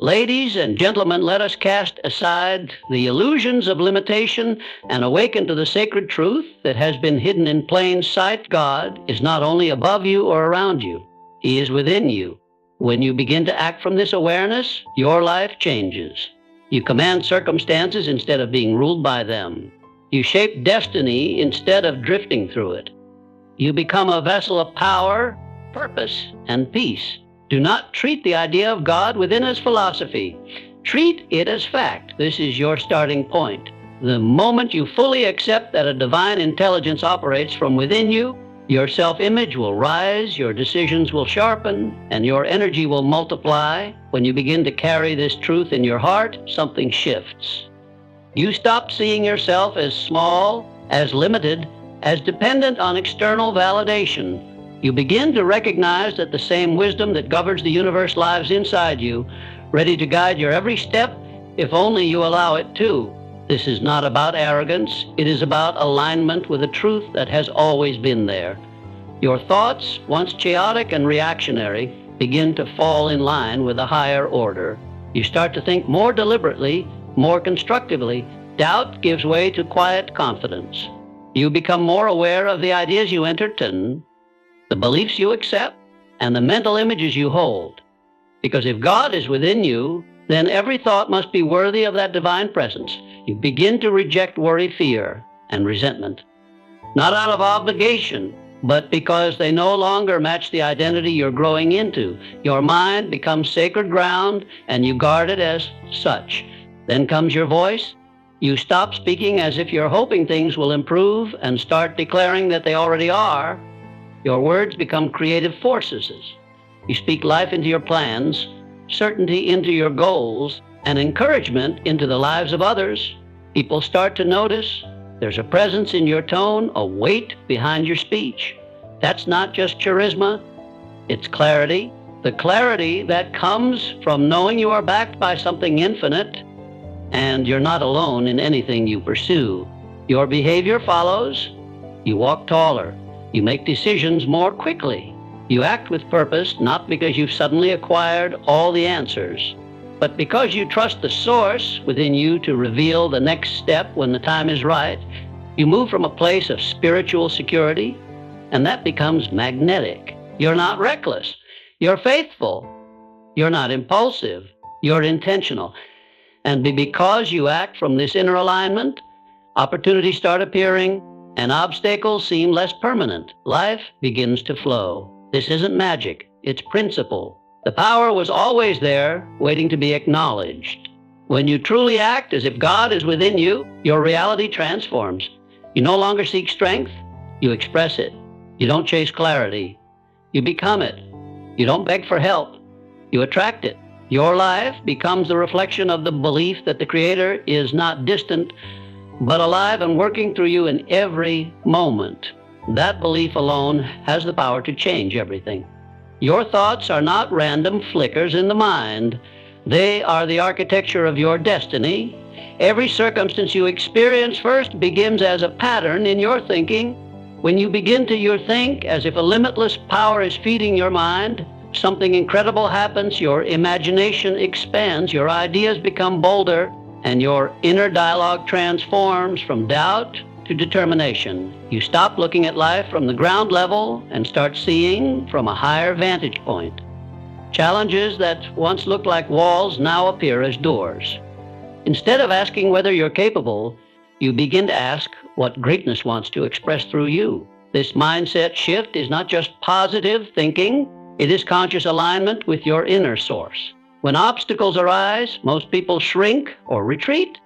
Ladies and gentlemen, let us cast aside the illusions of limitation and awaken to the sacred truth that has been hidden in plain sight. God is not only above you or around you, He is within you. When you begin to act from this awareness, your life changes. You command circumstances instead of being ruled by them. You shape destiny instead of drifting through it. You become a vessel of power, purpose, and peace. Do not treat the idea of God within as philosophy. Treat it as fact. This is your starting point. The moment you fully accept that a divine intelligence operates from within you, your self-image will rise, your decisions will sharpen, and your energy will multiply. When you begin to carry this truth in your heart, something shifts. You stop seeing yourself as small, as limited, as dependent on external validation. You begin to recognize that the same wisdom that governs the universe lives inside you, ready to guide your every step, if only you allow it to. This is not about arrogance. It is about alignment with a truth that has always been there. Your thoughts, once chaotic and reactionary, begin to fall in line with a higher order. You start to think more deliberately, more constructively. Doubt gives way to quiet confidence. You become more aware of the ideas you entertain, the beliefs you accept, and the mental images you hold. Because if God is within you, then every thought must be worthy of that divine presence. You begin to reject worry, fear, and resentment. Not out of obligation, but because they no longer match the identity you're growing into. Your mind becomes sacred ground, and you guard it as such. Then comes your voice. You stop speaking as if you're hoping things will improve and start declaring that they already are. Your words become creative forces. You speak life into your plans, certainty into your goals, and encouragement into the lives of others. People start to notice there's a presence in your tone, a weight behind your speech. That's not just charisma, it's clarity. The clarity that comes from knowing you are backed by something infinite, and you're not alone in anything you pursue. Your behavior follows. You walk taller. You make decisions more quickly. You act with purpose, not because you've suddenly acquired all the answers, but because you trust the source within you to reveal the next step when the time is right. You move from a place of spiritual security, and that becomes magnetic. You're not reckless. You're faithful. You're not impulsive. You're intentional. And because you act from this inner alignment, opportunities start appearing, and obstacles seem less permanent. Life begins to flow. This isn't magic, it's principle. The power was always there, waiting to be acknowledged. When you truly act as if God is within you, your reality transforms. You no longer seek strength, you express it. You don't chase clarity, you become it. You don't beg for help, you attract it. Your life becomes the reflection of the belief that the Creator is not distant, but alive and working through you in every moment. That belief alone has the power to change everything. Your thoughts are not random flickers in the mind. They are the architecture of your destiny. Every circumstance you experience first begins as a pattern in your thinking. When you begin to think as if a limitless power is feeding your mind, something incredible happens. Your imagination expands, your ideas become bolder, and your inner dialogue transforms from doubt to determination. You stop looking at life from the ground level and start seeing from a higher vantage point. Challenges that once looked like walls now appear as doors. Instead of asking whether you're capable, you begin to ask what greatness wants to express through you. This mindset shift is not just positive thinking, it is conscious alignment with your inner source. When obstacles arise, most people shrink or retreat.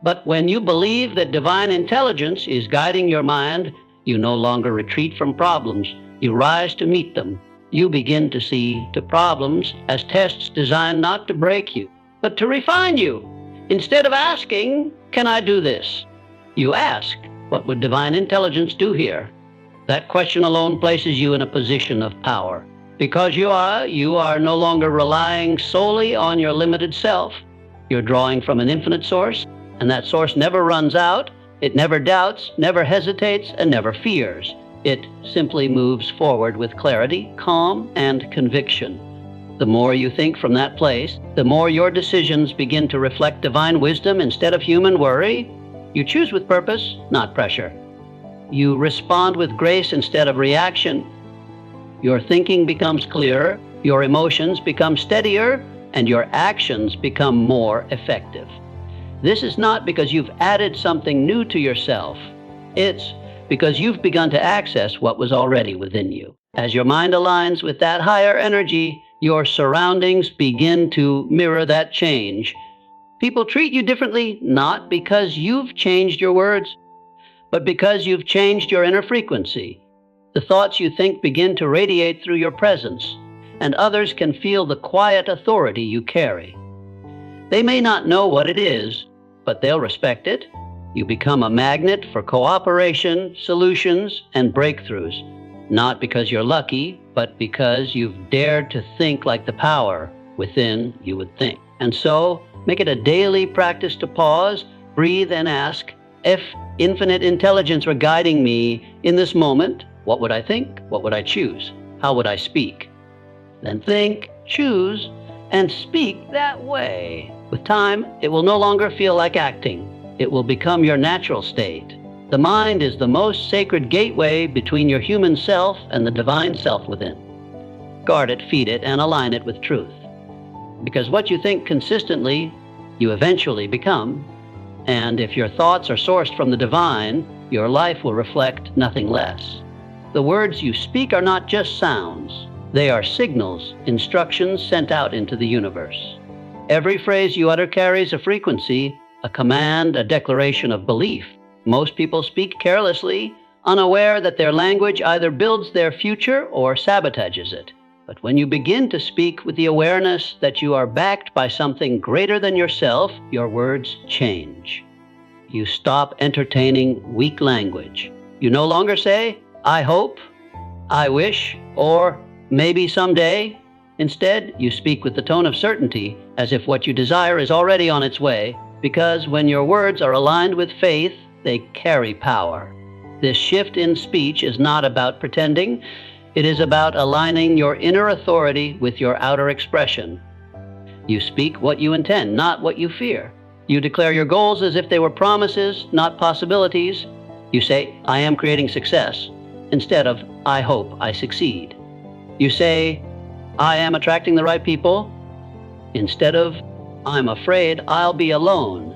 But when you believe that divine intelligence is guiding your mind, you no longer retreat from problems. You rise to meet them. You begin to see the problems as tests designed not to break you, but to refine you. Instead of asking, "Can I do this?" you ask, "What would divine intelligence do here?" That question alone places you in a position of power. Because you are no longer relying solely on your limited self. You're drawing from an infinite source, and that source never runs out. It never doubts, never hesitates, and never fears. It simply moves forward with clarity, calm, and conviction. The more you think from that place, the more your decisions begin to reflect divine wisdom instead of human worry. You choose with purpose, not pressure. You respond with grace instead of reaction. Your thinking becomes clearer, your emotions become steadier, and your actions become more effective. This is not because you've added something new to yourself. It's because you've begun to access what was already within you. As your mind aligns with that higher energy, your surroundings begin to mirror that change. People treat you differently, not because you've changed your words, but because you've changed your inner frequency. The thoughts you think begin to radiate through your presence, and others can feel the quiet authority you carry. They may not know what it is, but they'll respect it. You become a magnet for cooperation, solutions, and breakthroughs, not because you're lucky, but because you've dared to think like the power within you would think. And so, make it a daily practice to pause, breathe, and ask, if infinite intelligence were guiding me in this moment, what would I think? What would I choose? How would I speak? Then think, choose, and speak that way. With time, it will no longer feel like acting. It will become your natural state. The mind is the most sacred gateway between your human self and the divine self within. Guard it, feed it, and align it with truth. Because what you think consistently, you eventually become. And if your thoughts are sourced from the divine, your life will reflect nothing less. The words you speak are not just sounds. They are signals, instructions sent out into the universe. Every phrase you utter carries a frequency, a command, a declaration of belief. Most people speak carelessly, unaware that their language either builds their future or sabotages it. But when you begin to speak with the awareness that you are backed by something greater than yourself, your words change. You stop entertaining weak language. You no longer say, I hope, I wish, or maybe someday. Instead, you speak with the tone of certainty, as if what you desire is already on its way, because when your words are aligned with faith, they carry power. This shift in speech is not about pretending. It is about aligning your inner authority with your outer expression. You speak what you intend, not what you fear. You declare your goals as if they were promises, not possibilities. You say, I am creating success, instead of, I hope I succeed. You say, I am attracting the right people, instead of, I'm afraid I'll be alone.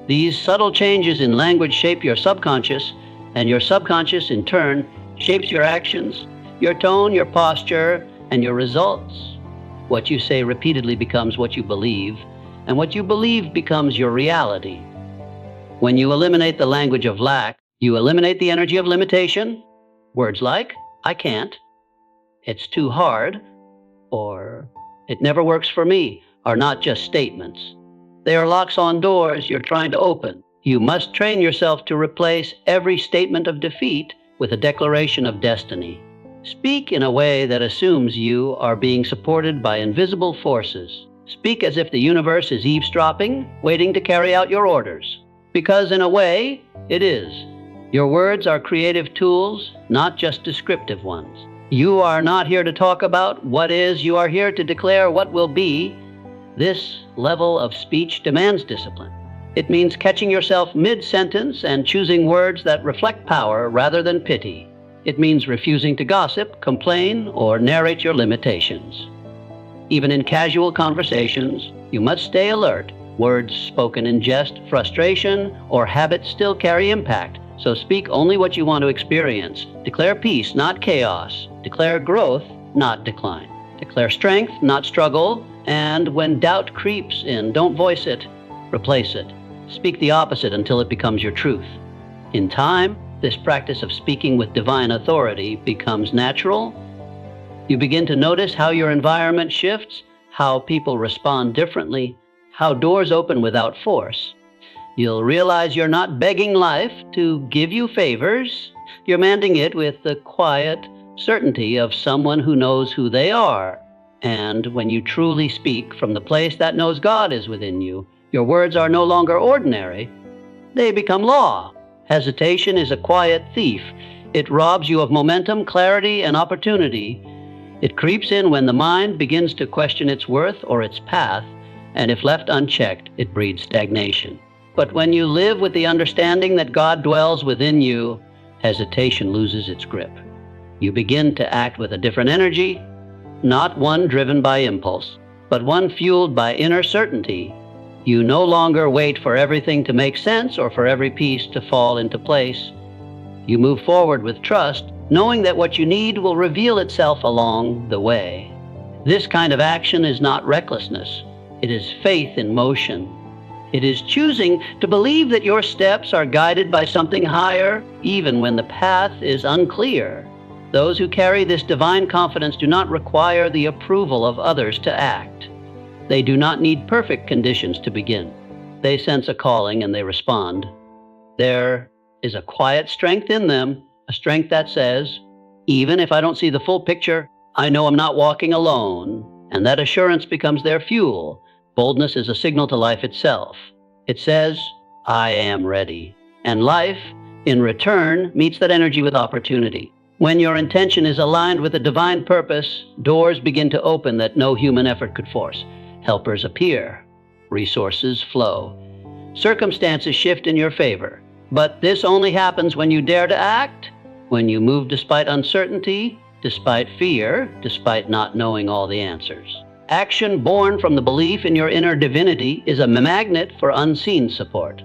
These subtle changes in language shape your subconscious, and your subconscious, in turn, shapes your actions, your tone, your posture, and your results. What you say repeatedly becomes what you believe, and what you believe becomes your reality. When you eliminate the language of lack, you eliminate the energy of limitation. Words like, I can't, it's too hard, or it never works for me, are not just statements. They are locks on doors you're trying to open. You must train yourself to replace every statement of defeat with a declaration of destiny. Speak in a way that assumes you are being supported by invisible forces. Speak as if the universe is eavesdropping, waiting to carry out your orders. Because in a way, it is. Your words are creative tools, not just descriptive ones. You are not here to talk about what is, you are here to declare what will be. This level of speech demands discipline. It means catching yourself mid-sentence and choosing words that reflect power rather than pity. It means refusing to gossip, complain, or narrate your limitations. Even in casual conversations, you must stay alert. Words spoken in jest, frustration, or habit still carry impact, so speak only what you want to experience. Declare peace, not chaos. Declare growth, not decline. Declare strength, not struggle. And when doubt creeps in, don't voice it, replace it. Speak the opposite until it becomes your truth. In time, this practice of speaking with divine authority becomes natural. You begin to notice how your environment shifts, how people respond differently, how doors open without force. You'll realize you're not begging life to give you favors. You're demanding it with the quiet certainty of someone who knows who they are. And when you truly speak from the place that knows God is within you, your words are no longer ordinary. They become law. Hesitation is a quiet thief. It robs you of momentum, clarity, and opportunity. It creeps in when the mind begins to question its worth or its path, and if left unchecked, it breeds stagnation. But when you live with the understanding that God dwells within you, hesitation loses its grip. You begin to act with a different energy, not one driven by impulse, but one fueled by inner certainty. You no longer wait for everything to make sense or for every piece to fall into place. You move forward with trust, knowing that what you need will reveal itself along the way. This kind of action is not recklessness. It is faith in motion. It is choosing to believe that your steps are guided by something higher, even when the path is unclear. Those who carry this divine confidence do not require the approval of others to act. They do not need perfect conditions to begin. They sense a calling and they respond. There is a quiet strength in them, a strength that says, even if I don't see the full picture, I know I'm not walking alone, and that assurance becomes their fuel. Boldness is a signal to life itself. It says, I am ready. And life, in return, meets that energy with opportunity. When your intention is aligned with a divine purpose, doors begin to open that no human effort could force. Helpers appear. Resources flow. Circumstances shift in your favor. But this only happens when you dare to act, when you move despite uncertainty, despite fear, despite not knowing all the answers. Action born from the belief in your inner divinity is a magnet for unseen support.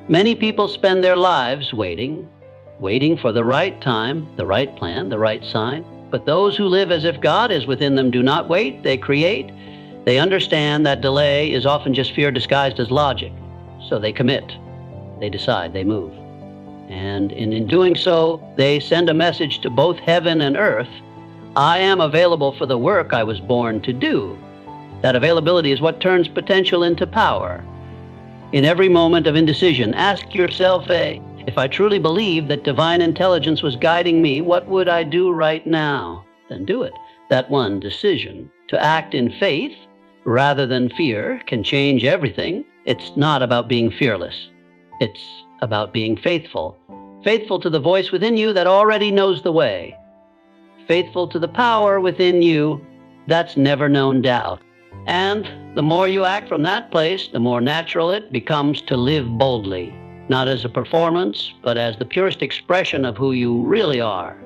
Many people spend their lives waiting for the right time, the right plan, the right sign. But those who live as if God is within them do not wait, they create. They understand that delay is often just fear disguised as logic. So they commit, they decide, they move. And in doing so, they send a message to both heaven and earth. I am available for the work I was born to do. That availability is what turns potential into power. In every moment of indecision, ask yourself, if I truly believed that divine intelligence was guiding me, what would I do right now? Then do it. That one decision, to act in faith rather than fear, can change everything. It's not about being fearless. It's about being faithful. Faithful to the voice within you that already knows the way. Faithful to the power within you that's never known doubt. And the more you act from that place, the more natural it becomes to live boldly, not as a performance, but as the purest expression of who you really are.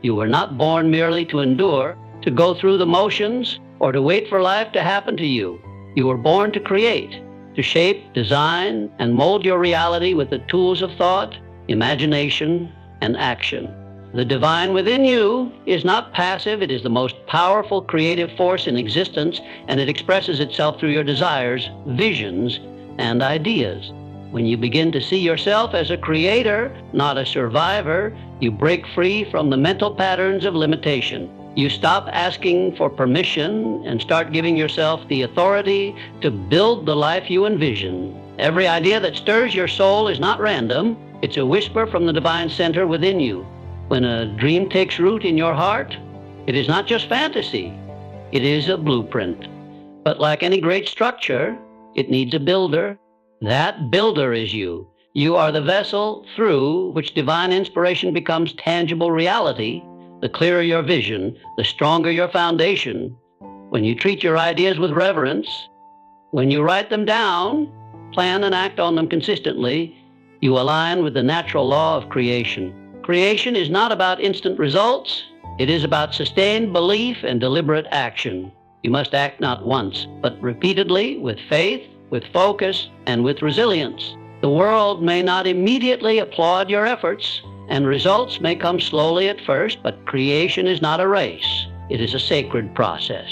You were not born merely to endure, to go through the motions, or to wait for life to happen to you. You were born to create, to shape, design, and mold your reality with the tools of thought, imagination, and action. The divine within you is not passive. It is the most powerful creative force in existence, and it expresses itself through your desires, visions, and ideas. When you begin to see yourself as a creator, not a survivor, you break free from the mental patterns of limitation. You stop asking for permission and start giving yourself the authority to build the life you envision. Every idea that stirs your soul is not random. It's a whisper from the divine center within you. When a dream takes root in your heart, it is not just fantasy. It is a blueprint. But like any great structure, it needs a builder. That builder is you. You are the vessel through which divine inspiration becomes tangible reality. The clearer your vision, the stronger your foundation. When you treat your ideas with reverence, when you write them down, plan and act on them consistently, you align with the natural law of creation. Creation is not about instant results. It is about sustained belief and deliberate action. You must act not once, but repeatedly, with faith, with focus, and with resilience. The world may not immediately applaud your efforts, and results may come slowly at first, but creation is not a race. It is a sacred process.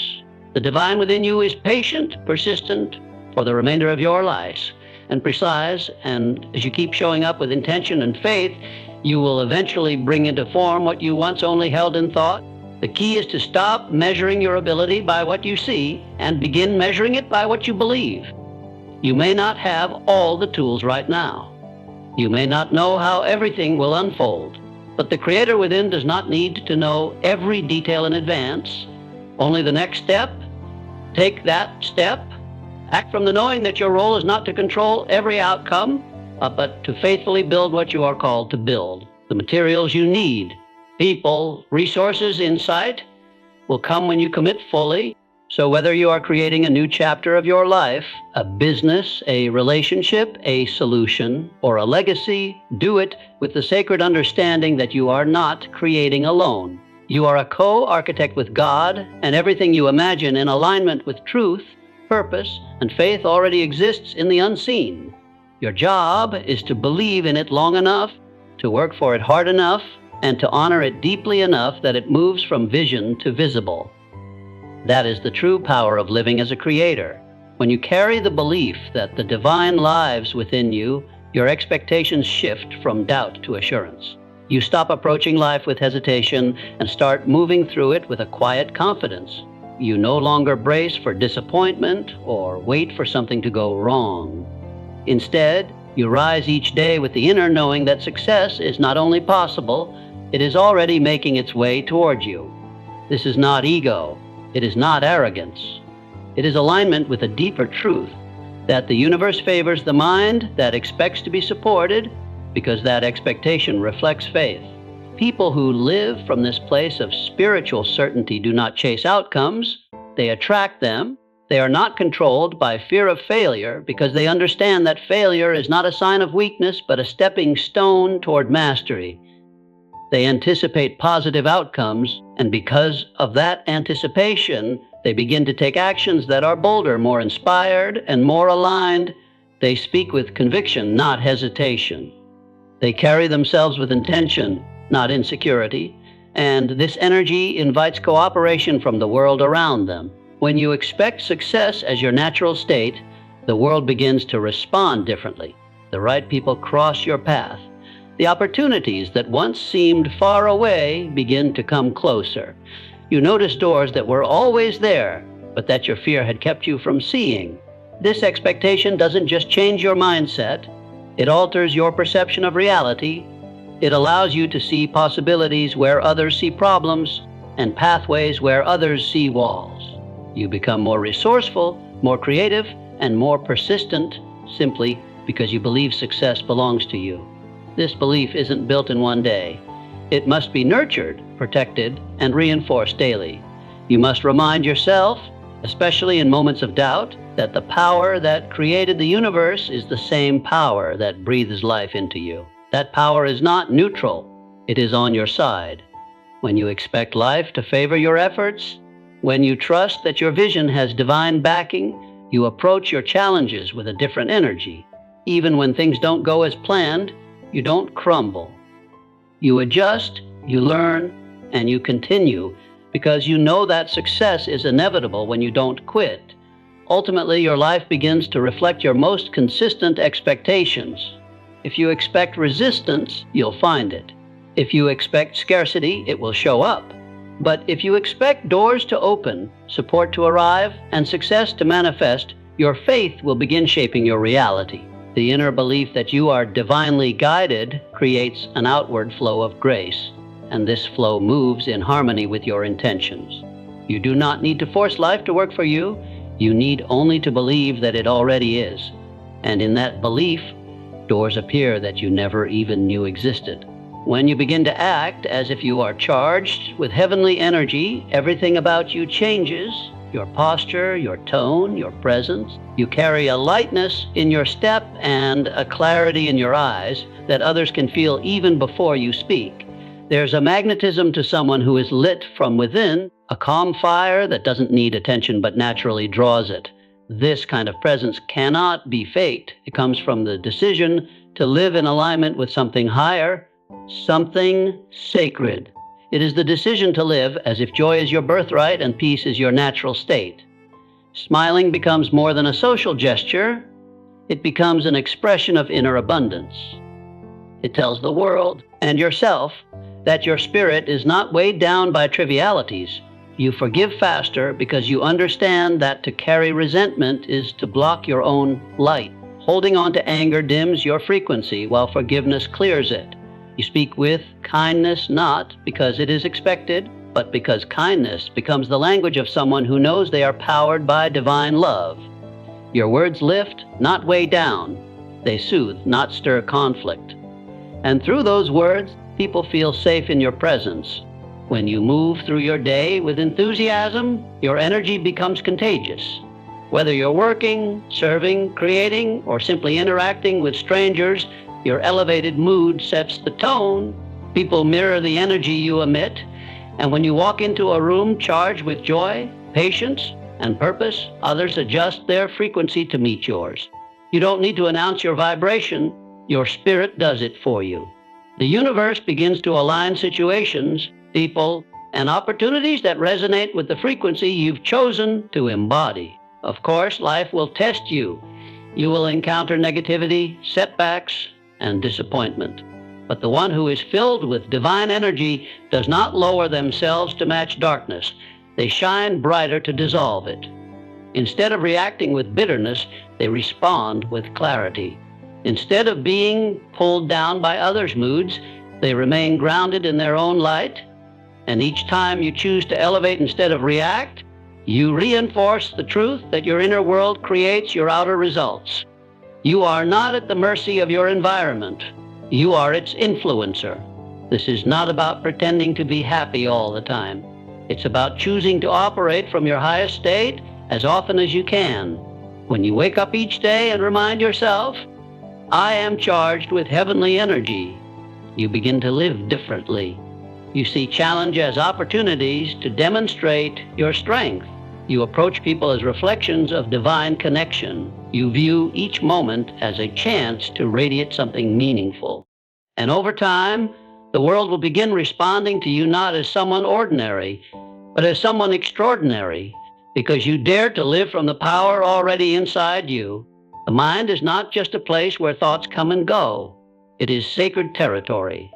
The divine within you is patient, persistent for the remainder of your life, and precise, and as you keep showing up with intention and faith, you will eventually bring into form what you once only held in thought. The key is to stop measuring your ability by what you see and begin measuring it by what you believe. You may not have all the tools right now. You may not know how everything will unfold, but the Creator within does not need to know every detail in advance. Only the next step. Take that step. Act from the knowing that your role is not to control every outcome, but to faithfully build what you are called to build. The materials you need, people, resources, insight, will come when you commit fully. So whether you are creating a new chapter of your life, a business, a relationship, a solution, or a legacy, do it with the sacred understanding that you are not creating alone. You are a co-architect with God, and everything you imagine in alignment with truth, purpose, and faith already exists in the unseen. Your job is to believe in it long enough, to work for it hard enough, and to honor it deeply enough that it moves from vision to visible. That is the true power of living as a creator. When you carry the belief that the divine lives within you, your expectations shift from doubt to assurance. You stop approaching life with hesitation and start moving through it with a quiet confidence. You no longer brace for disappointment or wait for something to go wrong. Instead, you rise each day with the inner knowing that success is not only possible, it is already making its way toward you. This is not ego. It is not arrogance. It is alignment with a deeper truth that the universe favors the mind that expects to be supported because that expectation reflects faith. People who live from this place of spiritual certainty do not chase outcomes. They attract them. They are not controlled by fear of failure because they understand that failure is not a sign of weakness but a stepping stone toward mastery. They anticipate positive outcomes, and because of that anticipation, they begin to take actions that are bolder, more inspired, and more aligned. They speak with conviction, not hesitation. They carry themselves with intention, not insecurity, and this energy invites cooperation from the world around them. When you expect success as your natural state, the world begins to respond differently. The right people cross your path. The opportunities that once seemed far away begin to come closer. You notice doors that were always there, but that your fear had kept you from seeing. This expectation doesn't just change your mindset, it alters your perception of reality. It allows you to see possibilities where others see problems and pathways where others see walls. You become more resourceful, more creative, and more persistent simply because you believe success belongs to you. This belief isn't built in one day. It must be nurtured, protected, and reinforced daily. You must remind yourself, especially in moments of doubt, that the power that created the universe is the same power that breathes life into you. That power is not neutral. It is on your side. When you expect life to favor your efforts, when you trust that your vision has divine backing, you approach your challenges with a different energy. Even when things don't go as planned, you don't crumble. You adjust, you learn, and you continue because you know that success is inevitable when you don't quit. Ultimately, your life begins to reflect your most consistent expectations. If you expect resistance, you'll find it. If you expect scarcity, it will show up. But if you expect doors to open, support to arrive, and success to manifest, your faith will begin shaping your reality. The inner belief that you are divinely guided creates an outward flow of grace, and this flow moves in harmony with your intentions. You do not need to force life to work for you. You need only to believe that it already is. And in that belief, doors appear that you never even knew existed. When you begin to act as if you are charged with heavenly energy, everything about you changes. Your posture, your tone, your presence. You carry a lightness in your step and a clarity in your eyes that others can feel even before you speak. There's a magnetism to someone who is lit from within, a calm fire that doesn't need attention but naturally draws it. This kind of presence cannot be faked. It comes from the decision to live in alignment with something higher, something sacred. It is the decision to live as if joy is your birthright and peace is your natural state. Smiling becomes more than a social gesture. It becomes an expression of inner abundance. It tells the world and yourself that your spirit is not weighed down by trivialities. You forgive faster because you understand that to carry resentment is to block your own light. Holding on to anger dims your frequency while forgiveness clears it. You speak with kindness not because it is expected, but because kindness becomes the language of someone who knows they are powered by divine love. Your words lift, not weigh down. They soothe, not stir conflict. And through those words, people feel safe in your presence. When you move through your day with enthusiasm, your energy becomes contagious. Whether you're working, serving, creating, or simply interacting with strangers, your elevated mood sets the tone. People mirror the energy you emit, and when you walk into a room charged with joy, patience, and purpose, others adjust their frequency to meet yours. You don't need to announce your vibration. Your spirit does it for you. The universe begins to align situations, people, and opportunities that resonate with the frequency you've chosen to embody. Of course, life will test you. You will encounter negativity, setbacks, and disappointment. But the one who is filled with divine energy does not lower themselves to match darkness. They shine brighter to dissolve it. Instead of reacting with bitterness, they respond with clarity. Instead of being pulled down by others' moods, they remain grounded in their own light. And each time you choose to elevate instead of react, you reinforce the truth that your inner world creates your outer results. You are not at the mercy of your environment. You are its influencer. This is not about pretending to be happy all the time. It's about choosing to operate from your highest state as often as you can. When you wake up each day and remind yourself, I am charged with heavenly energy, you begin to live differently. You see challenge as opportunities to demonstrate your strength. You approach people as reflections of divine connection. You view each moment as a chance to radiate something meaningful. And over time, the world will begin responding to you not as someone ordinary, but as someone extraordinary, because you dare to live from the power already inside you. The mind is not just a place where thoughts come and go. It is sacred territory.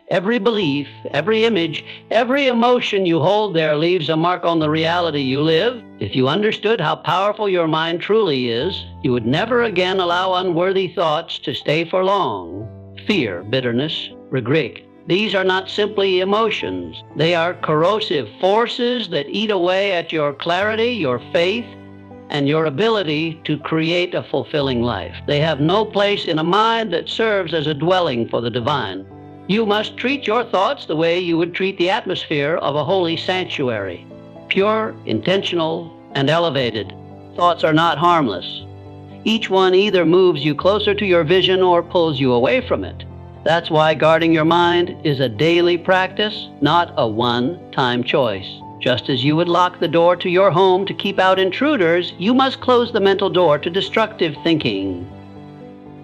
Every belief, every image, every emotion you hold there leaves a mark on the reality you live. If you understood how powerful your mind truly is, you would never again allow unworthy thoughts to stay for long. Fear, bitterness, regret. These are not simply emotions. They are corrosive forces that eat away at your clarity, your faith, and your ability to create a fulfilling life. They have no place in a mind that serves as a dwelling for the divine. You must treat your thoughts the way you would treat the atmosphere of a holy sanctuary. Pure, intentional, and elevated. Thoughts are not harmless. Each one either moves you closer to your vision or pulls you away from it. That's why guarding your mind is a daily practice, not a one-time choice. Just as you would lock the door to your home to keep out intruders, you must close the mental door to destructive thinking.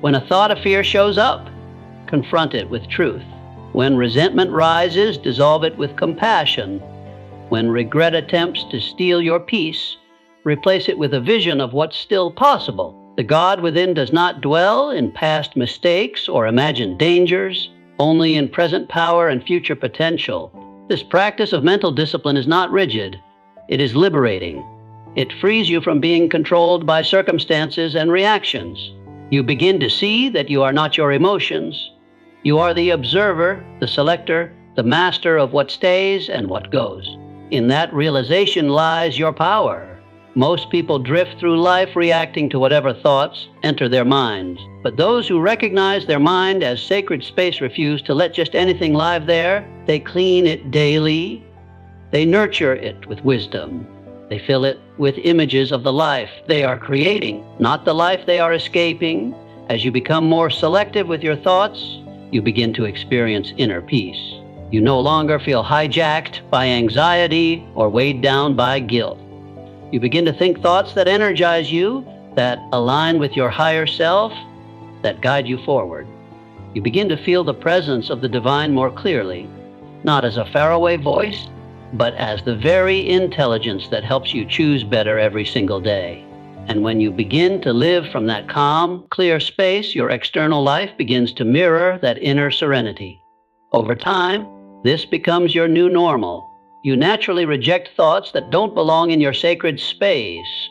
When a thought of fear shows up, confront it with truth. When resentment rises, dissolve it with compassion. When regret attempts to steal your peace, replace it with a vision of what's still possible. The God within does not dwell in past mistakes or imagined dangers, only in present power and future potential. This practice of mental discipline is not rigid. It is liberating. It frees you from being controlled by circumstances and reactions. You begin to see that you are not your emotions. You are the observer, the selector, the master of what stays and what goes. In that realization lies your power. Most people drift through life reacting to whatever thoughts enter their minds. But those who recognize their mind as sacred space refuse to let just anything live there. They clean it daily. They nurture it with wisdom. They fill it with images of the life they are creating, not the life they are escaping. As you become more selective with your thoughts, you begin to experience inner peace. You no longer feel hijacked by anxiety or weighed down by guilt. You begin to think thoughts that energize you, that align with your higher self, that guide you forward. You begin to feel the presence of the divine more clearly, not as a faraway voice, but as the very intelligence that helps you choose better every single day. And when you begin to live from that calm, clear space, your external life begins to mirror that inner serenity. Over time, this becomes your new normal. You naturally reject thoughts that don't belong in your sacred space.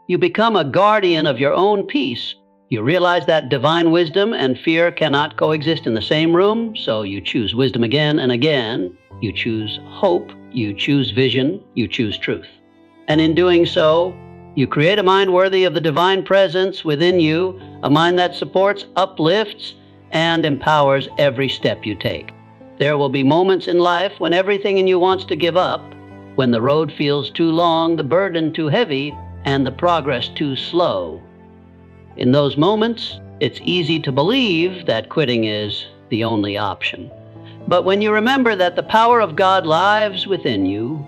You become a guardian of your own peace. You realize that divine wisdom and fear cannot coexist in the same room, so you choose wisdom again and again. You choose hope, you choose vision, you choose truth. And in doing so, you create a mind worthy of the divine presence within you, a mind that supports, uplifts, and empowers every step you take. There will be moments in life when everything in you wants to give up, when the road feels too long, the burden too heavy, and the progress too slow. In those moments, it's easy to believe that quitting is the only option. But when you remember that the power of God lives within you,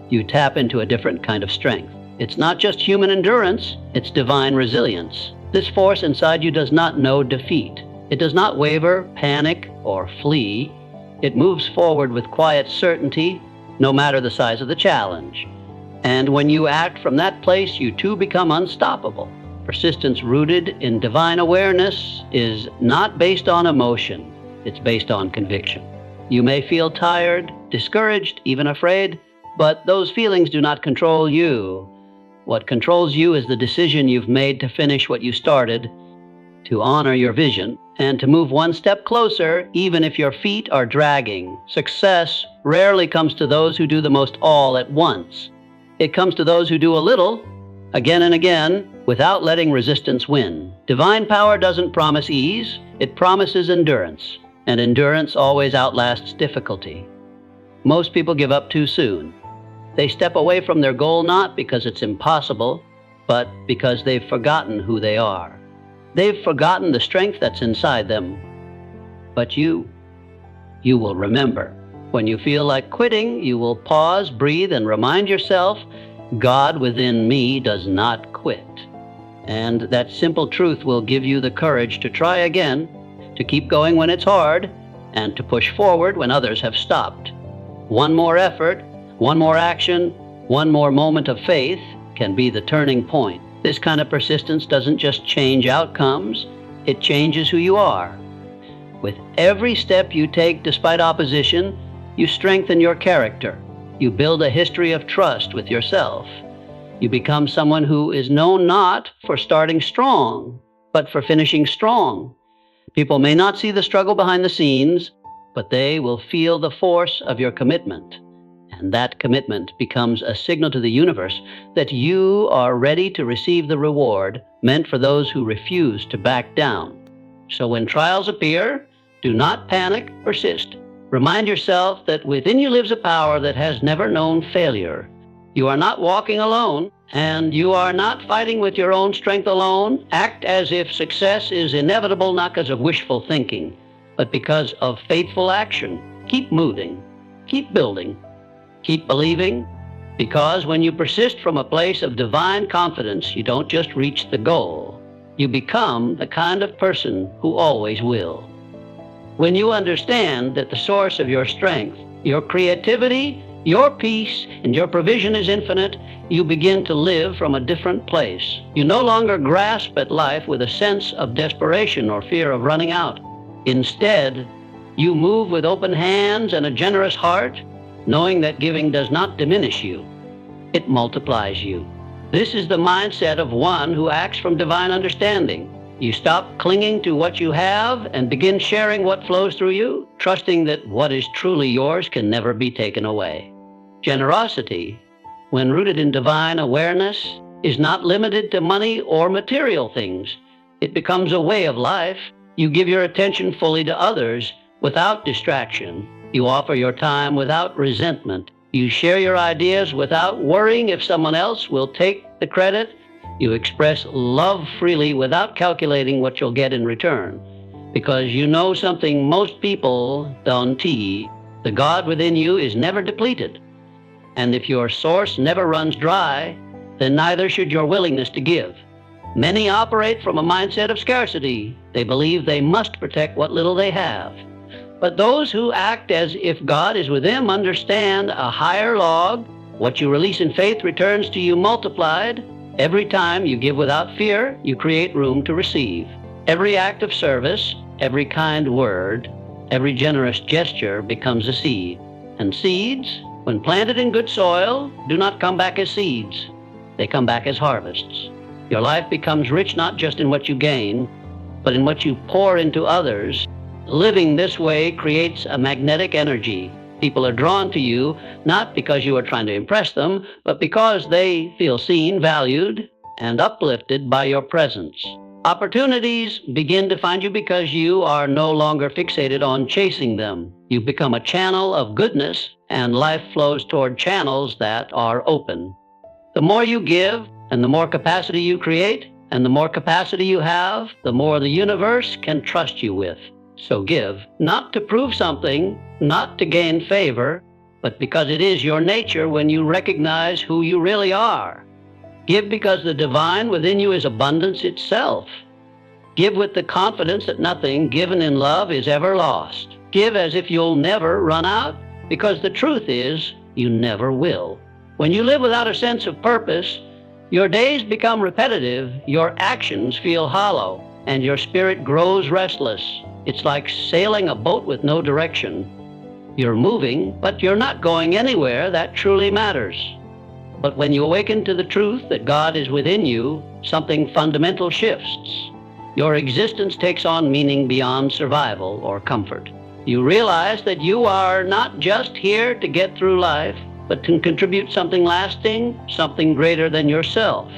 you tap into a different kind of strength. It's not just human endurance, it's divine resilience. This force inside you does not know defeat. It does not waver, panic, or flee. It moves forward with quiet certainty, no matter the size of the challenge. And when you act from that place, you too become unstoppable. Persistence rooted in divine awareness is not based on emotion. It's based on conviction. You may feel tired, discouraged, even afraid, but those feelings do not control you. What controls you is the decision you've made to finish what you started, to honor your vision, and to move one step closer, even if your feet are dragging. Success rarely comes to those who do the most all at once. It comes to those who do a little, again and again, without letting resistance win. Divine power doesn't promise ease, it promises endurance, and endurance always outlasts difficulty. Most people give up too soon. They step away from their goal not because it's impossible, but because they've forgotten who they are. They've forgotten the strength that's inside them. But you will remember. When you feel like quitting, you will pause, breathe, and remind yourself, God within me does not quit. And that simple truth will give you the courage to try again, to keep going when it's hard, and to push forward when others have stopped. One more effort, one more action, one more moment of faith can be the turning point. This kind of persistence doesn't just change outcomes, it changes who you are. With every step you take despite opposition, you strengthen your character. You build a history of trust with yourself. You become someone who is known not for starting strong, but for finishing strong. People may not see the struggle behind the scenes, but they will feel the force of your commitment. And that commitment becomes a signal to the universe that you are ready to receive the reward meant for those who refuse to back down. So when trials appear, do not panic, persist. Remind yourself that within you lives a power that has never known failure. You are not walking alone, and you are not fighting with your own strength alone. Act as if success is inevitable, not because of wishful thinking, but because of faithful action. Keep moving, keep building, keep believing, because when you persist from a place of divine confidence, you don't just reach the goal. You become the kind of person who always will. When you understand that the source of your strength, your creativity, your peace, and your provision is infinite, you begin to live from a different place. You no longer grasp at life with a sense of desperation or fear of running out. Instead, you move with open hands and a generous heart, knowing that giving does not diminish you, it multiplies you. This is the mindset of one who acts from divine understanding. You stop clinging to what you have and begin sharing what flows through you, trusting that what is truly yours can never be taken away. Generosity, when rooted in divine awareness, is not limited to money or material things. It becomes a way of life. You give your attention fully to others without distraction. You offer your time without resentment. You share your ideas without worrying if someone else will take the credit. You express love freely without calculating what you'll get in return, because you know something most people don't. The God within you is never depleted. And if your source never runs dry, then neither should your willingness to give. Many operate from a mindset of scarcity. They believe they must protect what little they have. But those who act as if God is with them understand a higher law. What you release in faith returns to you multiplied. Every time you give without fear, you create room to receive. Every act of service, every kind word, every generous gesture becomes a seed. And seeds, when planted in good soil, do not come back as seeds. They come back as harvests. Your life becomes rich not just in what you gain, but in what you pour into others. Living this way creates a magnetic energy. People are drawn to you, not because you are trying to impress them, but because they feel seen, valued, and uplifted by your presence. Opportunities begin to find you because you are no longer fixated on chasing them. You become a channel of goodness, and life flows toward channels that are open. The more you give, and the more capacity you create, and the more capacity you have, the more the universe can trust you with. So give, not to prove something, not to gain favor, but because it is your nature when you recognize who you really are. Give because the divine within you is abundance itself. Give with the confidence that nothing given in love is ever lost. Give as if you'll never run out, because the truth is, you never will. When you live without a sense of purpose, your days become repetitive, your actions feel hollow, and your spirit grows restless. It's like sailing a boat with no direction. You're moving, but you're not going anywhere that truly matters. But when you awaken to the truth that God is within you, something fundamental shifts. Your existence takes on meaning beyond survival or comfort. You realize that you are not just here to get through life, but to contribute something lasting, something greater than yourself.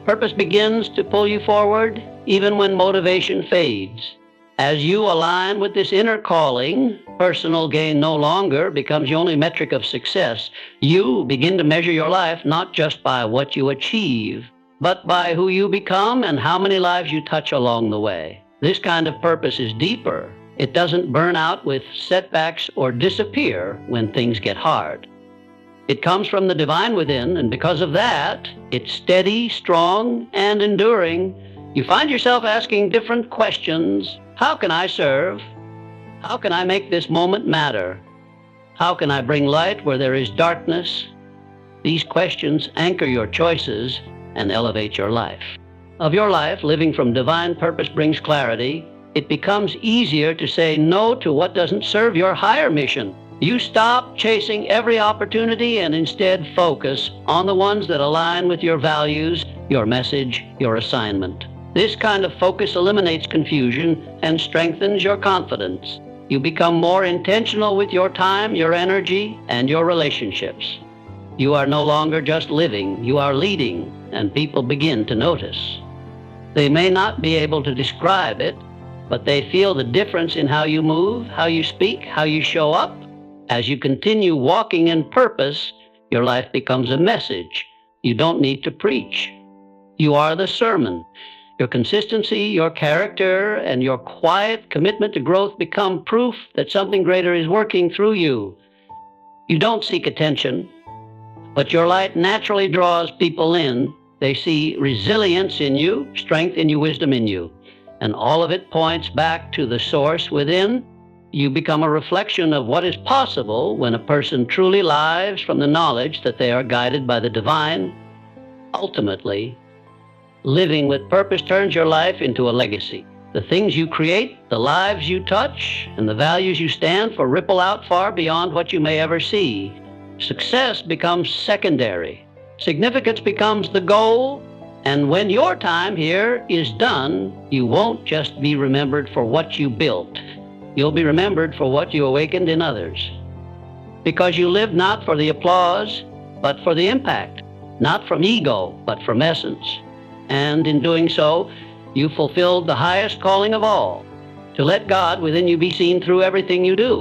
Purpose begins to pull you forward, even when motivation fades. As you align with this inner calling, personal gain no longer becomes the only metric of success. You begin to measure your life not just by what you achieve, but by who you become and how many lives you touch along the way. This kind of purpose is deeper. It doesn't burn out with setbacks or disappear when things get hard. It comes from the divine within, and because of that, it's steady, strong, and enduring. You find yourself asking different questions. How can I serve? How can I make this moment matter? How can I bring light where there is darkness? These questions anchor your choices and elevate your life. Of your life, living from divine purpose brings clarity. It becomes easier to say no to what doesn't serve your higher mission. You stop chasing every opportunity and instead focus on the ones that align with your values, your message, your assignment. This kind of focus eliminates confusion and strengthens your confidence. You become more intentional with your time, your energy, and your relationships. You are no longer just living, you are leading, and people begin to notice. They may not be able to describe it, but they feel the difference in how you move, how you speak, how you show up. As you continue walking in purpose, your life becomes a message. You don't need to preach. You are the sermon. Your consistency, your character, and your quiet commitment to growth become proof that something greater is working through you. You don't seek attention, but your light naturally draws people in. They see resilience in you, strength in you, wisdom in you, and all of it points back to the source within. You become a reflection of what is possible when a person truly lives from the knowledge that they are guided by the divine. Ultimately, living with purpose turns your life into a legacy. The things you create, the lives you touch, and the values you stand for ripple out far beyond what you may ever see. Success becomes secondary. Significance becomes the goal. And when your time here is done, you won't just be remembered for what you built. You'll be remembered for what you awakened in others. Because you lived not for the applause, but for the impact. Not from ego, but from essence. And in doing so, you fulfilled the highest calling of all, to let God within you be seen through everything you do.